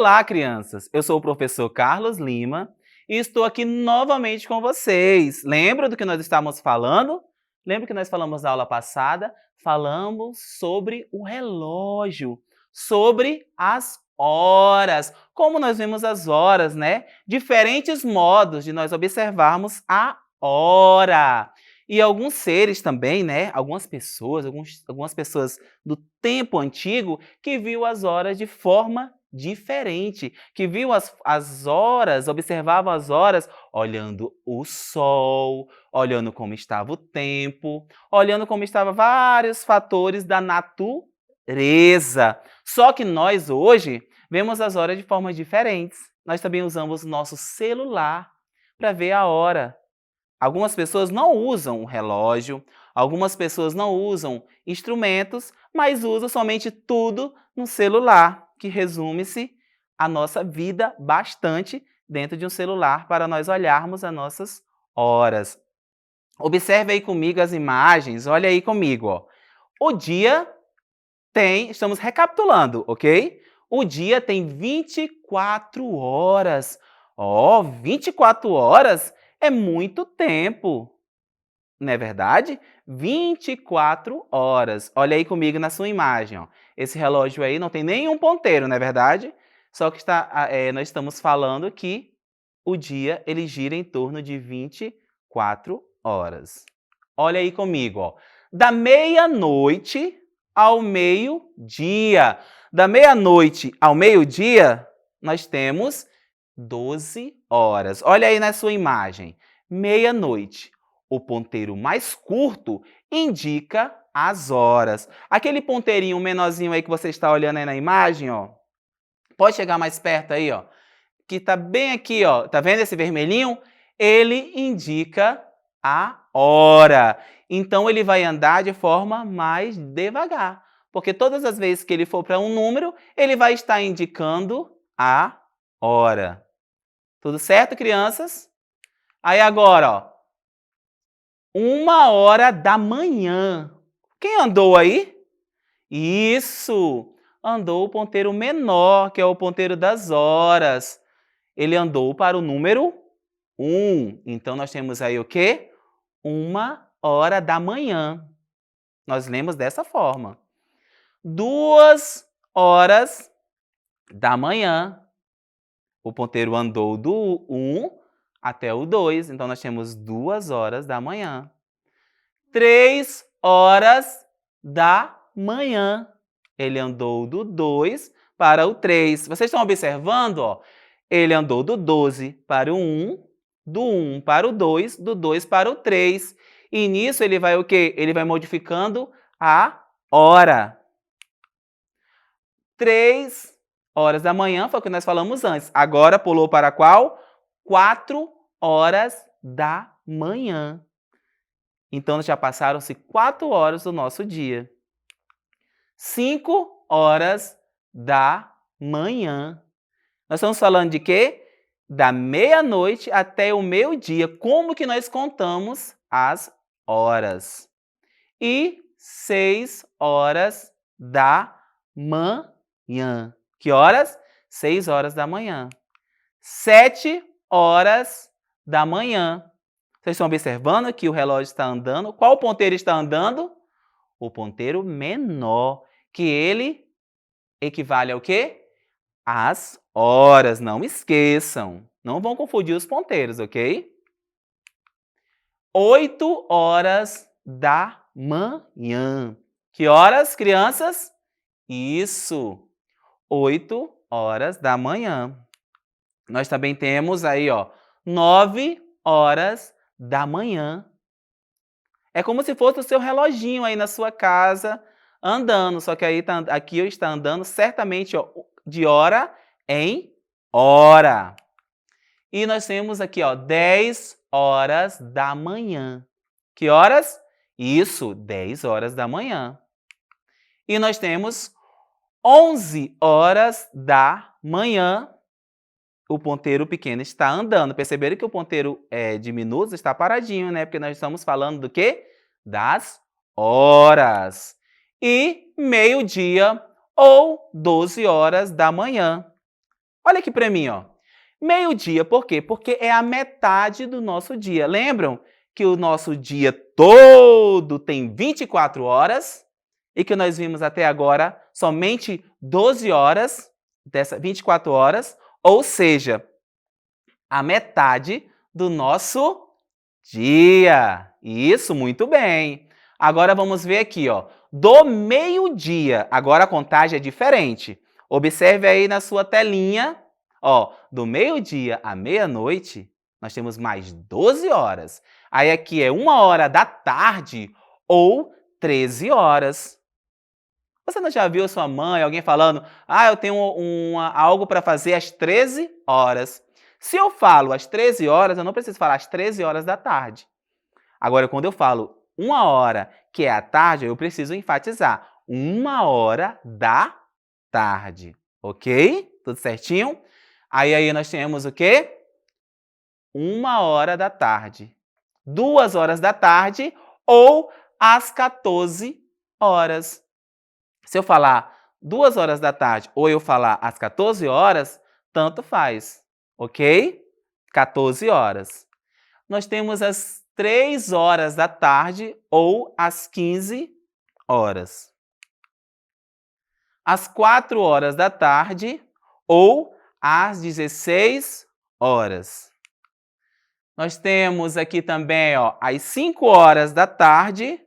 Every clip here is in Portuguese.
Olá, crianças! Eu sou o professor Carlos Lima e estou aqui novamente com vocês. Lembra do que nós estávamos falando? Lembra que nós falamos na aula passada? Falamos sobre o relógio, sobre as horas. Como nós vemos as horas, né? Diferentes modos de nós observarmos a hora. E alguns seres também, né? Algumas pessoas do tempo antigo que viu as horas de forma diferente, que viu as horas, observava as horas olhando o sol, olhando como estava o tempo, olhando como estavam vários fatores da natureza. Só que nós hoje vemos as horas de formas diferentes. Nós também usamos o nosso celular para ver a hora. Algumas pessoas não usam o relógio, algumas pessoas não usam instrumentos, mas usam somente tudo no celular, que resume-se a nossa vida bastante dentro de um celular para nós olharmos as nossas horas. Observe aí comigo as imagens, olha aí comigo. Ó. O dia estamos recapitulando, ok? O dia tem 24 horas. Ó, 24 horas é muito tempo, não é verdade? 24 horas. Olha aí comigo na sua imagem. Ó. Esse relógio aí não tem nenhum ponteiro, não é verdade? Só que nós estamos falando que o dia ele gira em torno de 24 horas. Olha aí comigo. Ó. Da meia-noite ao meio-dia. Da meia-noite ao meio-dia, nós temos 12 horas. Olha aí na sua imagem. Meia-noite. O ponteiro mais curto indica as horas. Aquele ponteirinho menorzinho aí que você está olhando aí na imagem, ó. Pode chegar mais perto aí, ó. Que está bem aqui, ó. Tá vendo esse vermelhinho? Ele indica a hora. Então, ele vai andar de forma mais devagar. Porque todas as vezes que ele for para um número, ele vai estar indicando a hora. Tudo certo, crianças? Aí agora, ó. 1h da manhã. Quem andou aí? Isso! Andou o ponteiro menor, que é o ponteiro das horas. Ele andou para o número 1. Então, nós temos aí o quê? 1h da manhã. Nós lemos dessa forma. 2h da manhã. O ponteiro andou do 1 até o 2. Então, nós temos 2h da manhã. 3h da manhã. Ele andou do 2 para o 3. Vocês estão observando? Ó? Ele andou do 12 para o 1, do 1 para o 2, do 2 para o 3. E nisso ele vai o quê? Ele vai modificando a hora. 3h da manhã foi o que nós falamos antes. Agora pulou para qual? 4h da manhã. Então já passaram-se 4 horas do nosso dia. 5h da manhã. Nós estamos falando de quê? Da meia-noite até o meio-dia. Como que nós contamos as horas? E 6h da manhã. Que horas? 6h da manhã. 7h da manhã. Vocês estão observando que o relógio está andando? Qual ponteiro está andando? O ponteiro menor, que ele equivale ao quê? Às horas. Não esqueçam. Não vão confundir os ponteiros, ok? 8h da manhã. Que horas, crianças? Isso. 8h da manhã. Nós também temos aí, ó, 9h da manhã. É como se fosse o seu reloginho aí na sua casa, andando. Só que aí aqui eu está andando certamente ó, de hora em hora. E nós temos aqui, ó, 10h da manhã. Que horas? Isso, 10h da manhã. E nós temos 11h da manhã. O ponteiro pequeno está andando. Perceberam que o ponteiro diminuto está paradinho, né? Porque nós estamos falando do quê? Das horas. E meio-dia ou 12h da manhã. Olha aqui para mim, ó. Meio-dia, por quê? Porque é a metade do nosso dia. Lembram que o nosso dia todo tem 24 horas e que nós vimos até agora somente 12 horas dessas 24 horas, ou seja, a metade do nosso dia. Isso, muito bem. Agora vamos ver aqui, ó. Do meio-dia. Agora a contagem é diferente. Observe aí na sua telinha. Ó, do meio-dia à meia-noite, nós temos mais 12 horas. Aí aqui é 1 hora da tarde ou 13 horas. Você não já viu sua mãe, alguém falando, eu tenho algo para fazer às 13 horas. Se eu falo às 13 horas, eu não preciso falar às 13 horas da tarde. Agora, quando eu falo 1 hora, que é a tarde, eu preciso enfatizar. 1 hora da tarde. Ok? Tudo certinho? Aí nós temos o quê? 1 hora da tarde. 2 horas da tarde ou às 14 horas. Se eu falar 2 horas da tarde ou eu falar às 14 horas, tanto faz, ok? 14 horas. Nós temos as 3 horas da tarde ou às 15 horas. Às 4 horas da tarde ou às 16 horas. Nós temos aqui também, ó, às 5 horas da tarde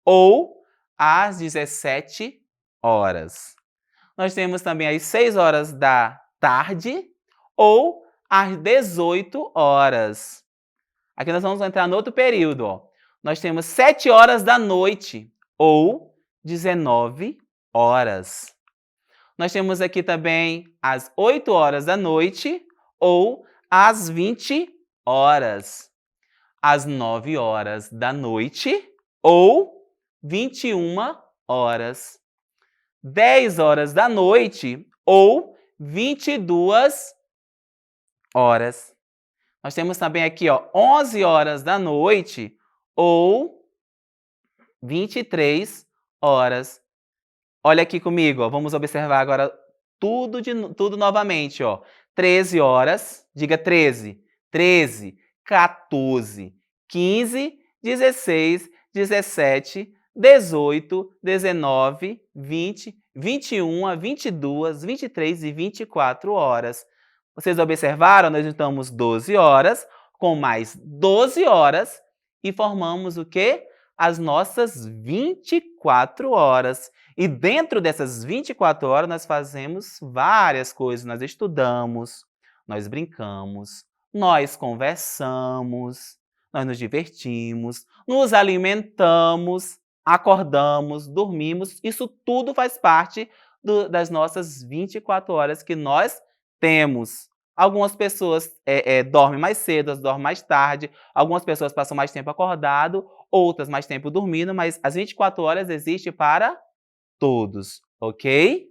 ou às 17 horas. Nós temos também às 6 horas da tarde ou às 18 horas. Aqui nós vamos entrar no outro período. Ó. Nós temos 7 horas da noite ou 19 horas. Nós temos aqui também às 8 horas da noite ou às 20 horas. Às 9 horas da noite ou 21 horas. 10 horas da noite ou 22 horas. Nós temos também aqui, ó, 11 horas da noite ou 23 horas. Olha aqui comigo, ó, vamos observar agora tudo novamente. Ó. 13 horas, diga 13, 13, 14, 15, 16, 17, 18, 19, 20, 21, 22, 23 e 24 horas. Vocês observaram? Nós juntamos 12 horas com mais 12 horas e formamos o quê? As nossas 24 horas. E dentro dessas 24 horas nós fazemos várias coisas. Nós estudamos, nós brincamos, nós conversamos, nós nos divertimos, nos alimentamos, acordamos, dormimos. Isso tudo faz parte das nossas 24 horas que nós temos. Algumas pessoas dormem mais cedo, outras dormem mais tarde. Algumas pessoas passam mais tempo acordado, outras mais tempo dormindo, mas as 24 horas existem para todos, ok?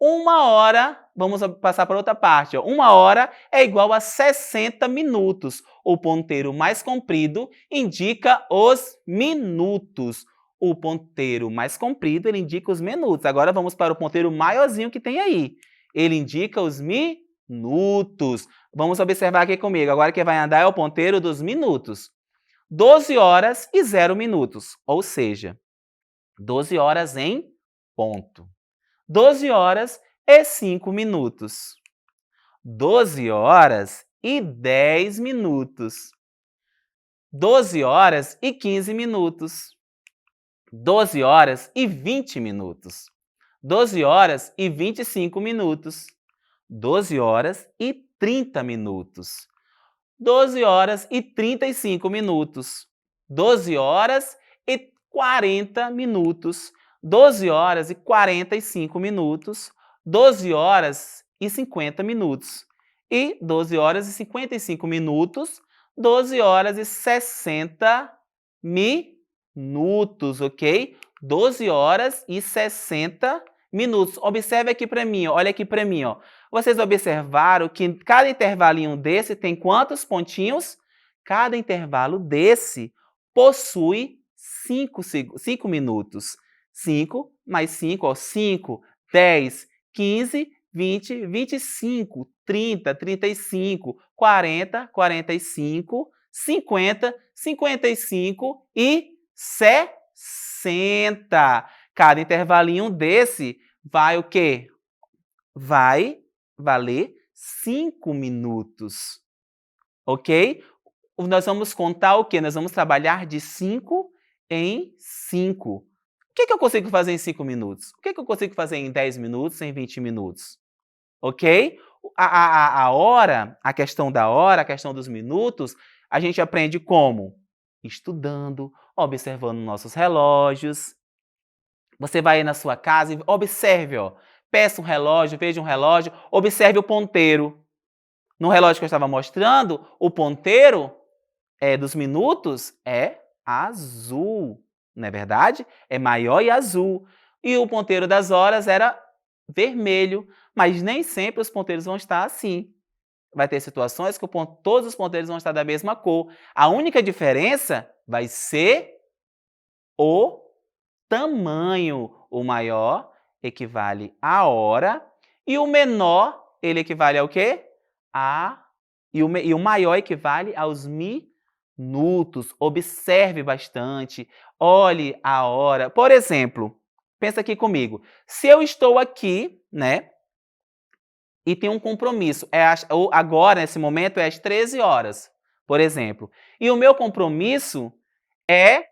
1 hora, vamos passar para outra parte. Ó. 1 hora é igual a 60 minutos. O ponteiro mais comprido indica os minutos. O ponteiro mais comprido ele indica os minutos. Agora vamos para o ponteiro maiorzinho que tem aí. Ele indica os minutos. Vamos observar aqui comigo. Agora quem vai andar é o ponteiro dos minutos. 12 horas e 0 minutos, ou seja, 12 horas em ponto. 12 horas e 5 minutos. 12 horas e 10 minutos. 12 horas e 15 minutos. 12 horas e 20 minutos. 12 horas e 25 minutos. 12 horas e 30 minutos. 12 horas e 35 minutos. 12 horas e 40 minutos. 12 horas e 45 minutos. 12 horas e 50 minutos. E 12 horas e 55 minutos. 12 horas e 60 minutos, ok? 12 horas e 60 minutos. Observe aqui para mim, ó. Olha aqui para mim, ó. Vocês observaram que cada intervalinho desse tem quantos pontinhos? Cada intervalo desse possui 5 minutos. 5 mais 5, ó, 5, 10, 15, 20, 25, 30, 35, 40, 45, 50, 55 e 60. Cada intervalinho desse vai o quê? Vai valer 5 minutos, ok? Nós vamos contar o quê? Nós vamos trabalhar de 5 em 5. O que eu consigo fazer em 5 minutos? O que eu consigo fazer em 10 minutos, em 20 minutos? Ok? A hora, a questão da hora, a questão dos minutos, a gente aprende como? Estudando, observando nossos relógios. Você vai aí na sua casa e observe, ó. Peça um relógio, veja um relógio, observe o ponteiro. No relógio que eu estava mostrando, o ponteiro dos minutos é azul, não é verdade? É maior e azul. E o ponteiro das horas era vermelho, mas nem sempre os ponteiros vão estar assim. Vai ter situações que todos os ponteiros vão estar da mesma cor. A única diferença vai ser o tamanho. O maior equivale à hora e o menor, ele equivale ao quê? E o maior equivale aos minutos. Observe bastante, olhe a hora. Por exemplo, pensa aqui comigo. Se eu estou aqui, né, e tenho um compromisso, agora, nesse momento, é às 13 horas, por exemplo, e o meu compromisso é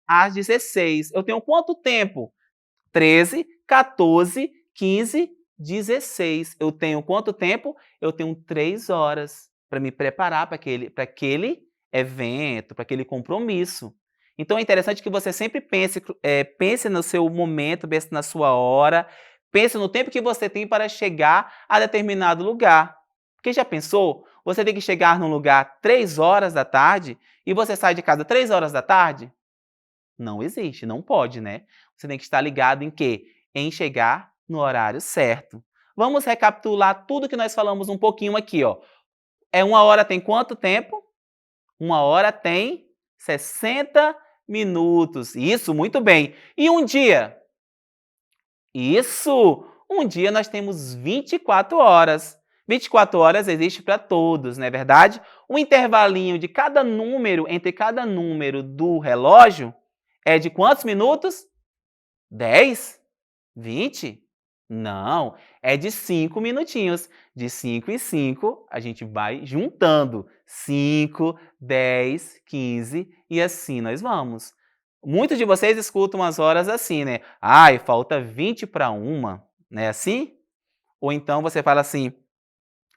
às 16. Eu tenho quanto tempo? 13, 14, 15, 16. Eu tenho quanto tempo? Eu tenho 3 horas para me preparar para aquele evento, para aquele compromisso. Então é interessante que você sempre pense no seu momento, pense na sua hora, pense no tempo que você tem para chegar a determinado lugar. Porque já pensou? Você tem que chegar num lugar 3 horas da tarde e você sai de casa 3 horas da tarde? Não existe, não pode, né? Você tem que estar ligado em quê? Em chegar no horário certo. Vamos recapitular tudo que nós falamos um pouquinho aqui, ó. 1 hora tem quanto tempo? 1 hora tem 60 minutos. Isso, muito bem. E um dia? Isso! Um dia nós temos 24 horas. 24 horas existe para todos, não é verdade? O intervalinho de cada número, entre cada número do relógio, é de quantos minutos? 10? 20? Não, é de 5 minutinhos. De 5 em 5, a gente vai juntando. 5, 10, 15 e assim nós vamos. Muitos de vocês escutam as horas assim, né? Ai, falta 20 para 1, não é assim? Ou então você fala assim,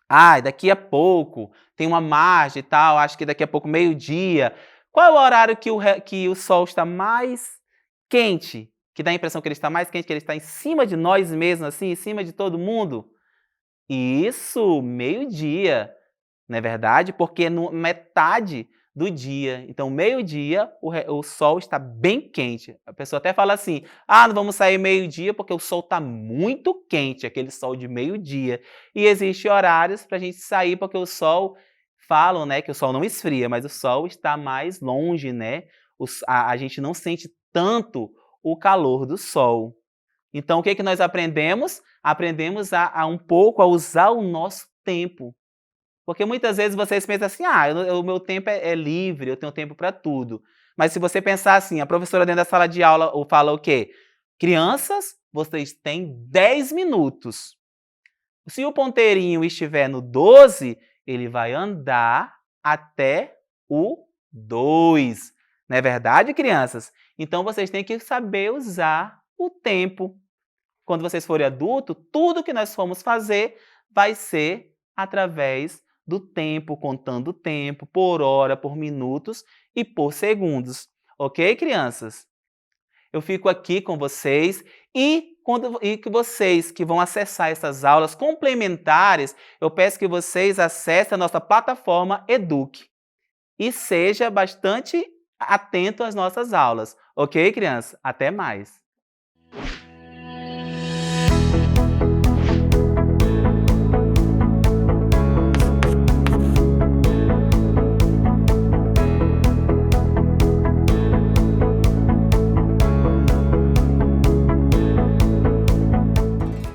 ai, daqui a pouco, tem uma margem e tal, acho que daqui a pouco, meio-dia. Qual é o horário que o sol está mais quente? Que dá a impressão que ele está mais quente, que ele está em cima de nós mesmos, assim, em cima de todo mundo? Isso, meio-dia, não é verdade? Porque é metade do dia. Então, meio-dia, o sol está bem quente. A pessoa até fala assim, ah, não vamos sair meio-dia porque o sol está muito quente, aquele sol de meio-dia. E existem horários para a gente sair porque o sol, falam, né, que o sol não esfria, mas o sol está mais longe, né? A gente não sente tanto o calor do sol. Então, o que que nós aprendemos? Aprendemos a um pouco a usar o nosso tempo. Porque muitas vezes vocês pensam assim, ah, o meu tempo é livre, eu tenho tempo para tudo. Mas se você pensar assim, a professora dentro da sala de aula fala o quê? Crianças, vocês têm 10 minutos. Se o ponteirinho estiver no 12, ele vai andar até o 2. Não é verdade, crianças? Então, vocês têm que saber usar o tempo. Quando vocês forem adultos, tudo que nós formos fazer vai ser através do tempo, contando o tempo, por hora, por minutos e por segundos. Ok, crianças? Eu fico aqui com vocês e que vocês que vão acessar essas aulas complementares, eu peço que vocês acessem a nossa plataforma Eduque e seja bastante atento às nossas aulas. Ok, crianças? Até mais!